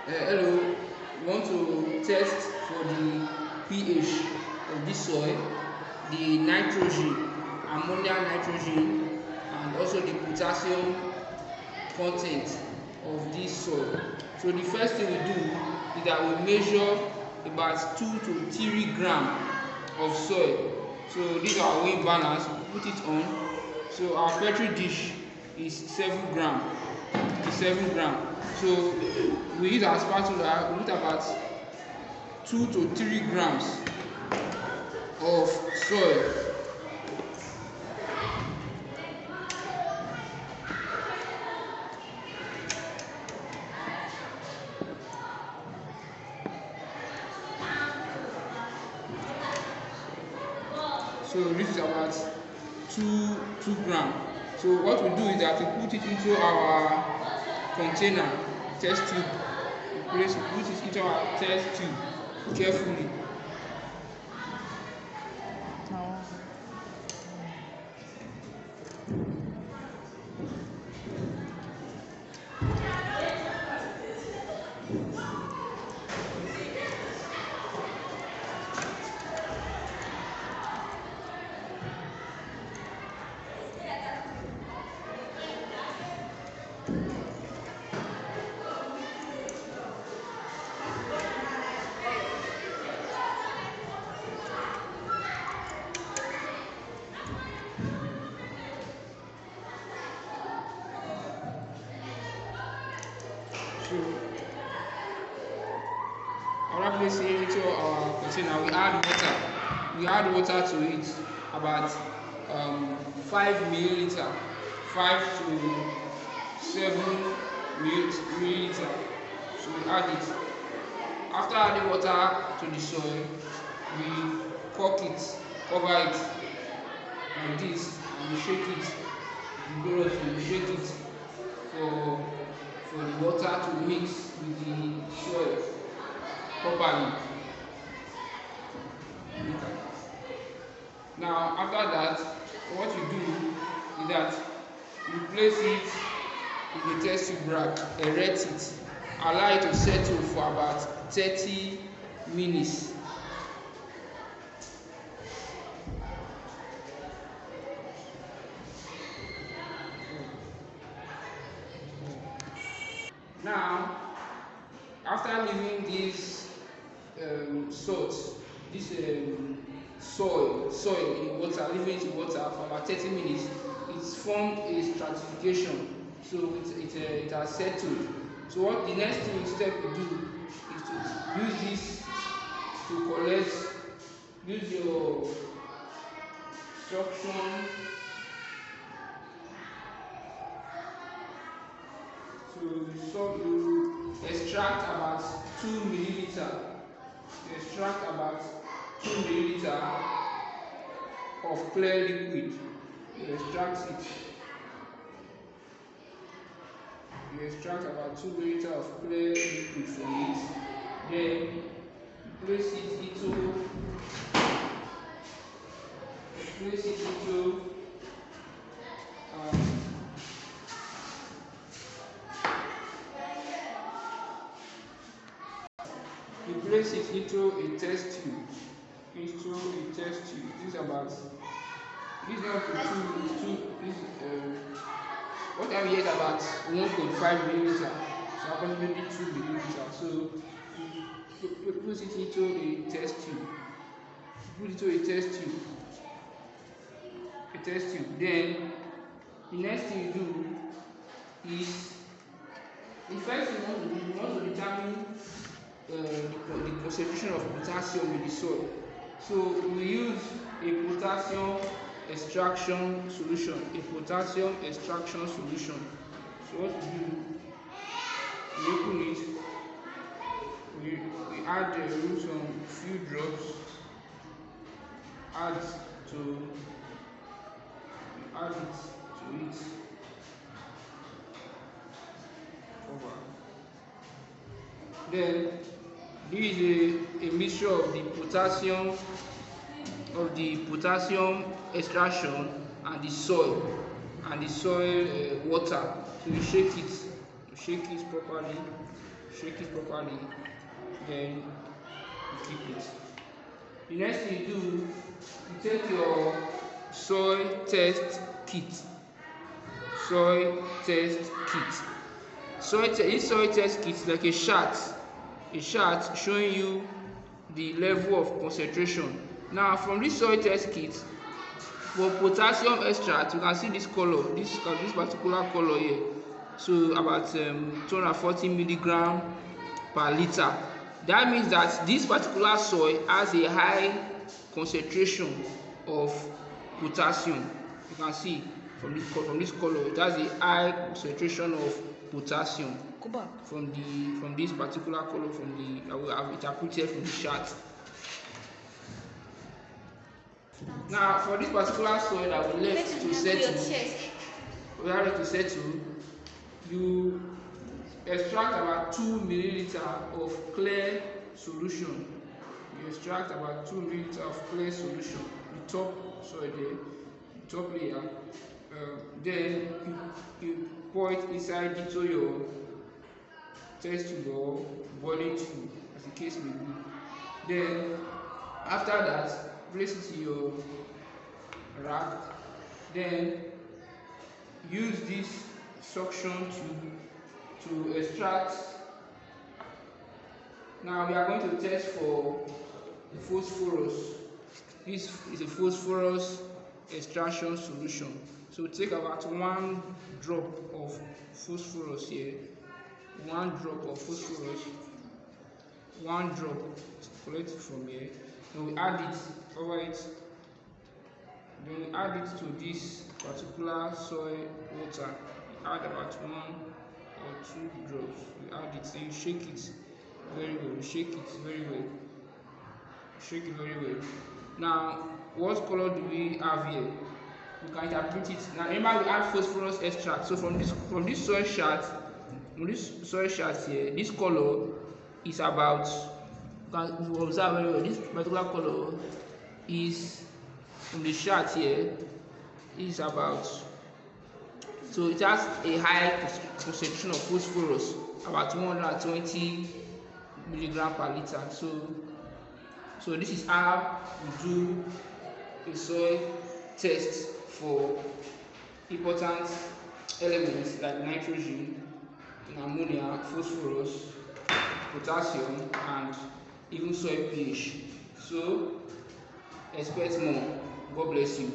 Hello, we want to test for the pH of this soil, the nitrogen, ammonia nitrogen, and also the potassium content of this soil. So the first thing we do is that we measure about 2 to 3 gram of soil. So this is our weight balance, we put it on. So our petri dish is 7 gram. Is 7 gram. So we use our spatula, we put about 2 to 3 grams of soil. So this is about 2 gram. So what we do is that we put it into our container, test tube. We put it into our test tube carefully. So after placing it into our container, we add water. We add water to it, about 5 milliliter, 5 to 7 milliliter. So we add it. After adding water to the soil, we cover it like this, and we shake it. We shake it for the water to mix with the soil properly. Now after that, what you do is that you place it in the test tube rack, erect it, allow it to settle for about 30 minutes. Now, after leaving this salt, this soil in water, leaving it in water for about 30 minutes, it's formed a stratification. So it has settled. So what the next step we do is to use this to collect, use your suction to extract about 2 milliliter. Extract about 2 milliliter of clear liquid. You extract it. You extract about 2 milliliter of clear liquid from it. Then you place it into you place it into a test tube. This is about, this is not what I have here is about 1.5 milliliter. So approximately 2 milliliter. So you put it into a test tube. Then the next thing you do is, the first thing you want to determine the concentration of potassium in the soil. So we use a potassium extraction solution. So what we do, we open it, we add some few drops, add it to it. Then this is a mixture of the potassium extraction and the soil water. So you shake it properly. shake it properly, then you keep it. The next thing you do, you take your soil test kit. Soil test kit. This soil test kit is like a chart showing you the level of concentration. Now, from this soil test kit, for potassium extract, you can see this color, this particular color here. So about 240 milligram per liter. That means that this particular soil has a high concentration of potassium. You can see from this color, it has a high concentration of potassium from this particular color, from the we have interpreted from the chart. Now, for this particular soil that we left to settle, you extract about 2 milliliter of clear solution. You extract about 2 milliliter of clear solution, the top soil there, the top layer. Then you pour it inside into your test tube or boiling tube, as the case may be. Then after that, place it in your rack. Then use this suction tube to extract. Now we are going to test for phosphorus. This is a phosphorus extraction solution. So take about 1 drop of phosphorus here. 1 drop of phosphorus. 1 drop. Collect it from here. Then we add it over it. Then we add it to this particular soil water. We add about 1 or 2 drops. You add it, then you shake it very well. Shake it very well. Shake it very well. Now, what color do we have here? We can interpret it. Now, remember we add phosphorus extract. So from this soil chart, here, this color is about. You can observe very well. This particular color is from the chart here. Is about. So it has a high concentration of phosphorus, about 220 milligram per liter. So this is how we do a soil test for important elements like nitrogen, ammonia, phosphorus, potassium, and even soil pH. So expect more. God bless you.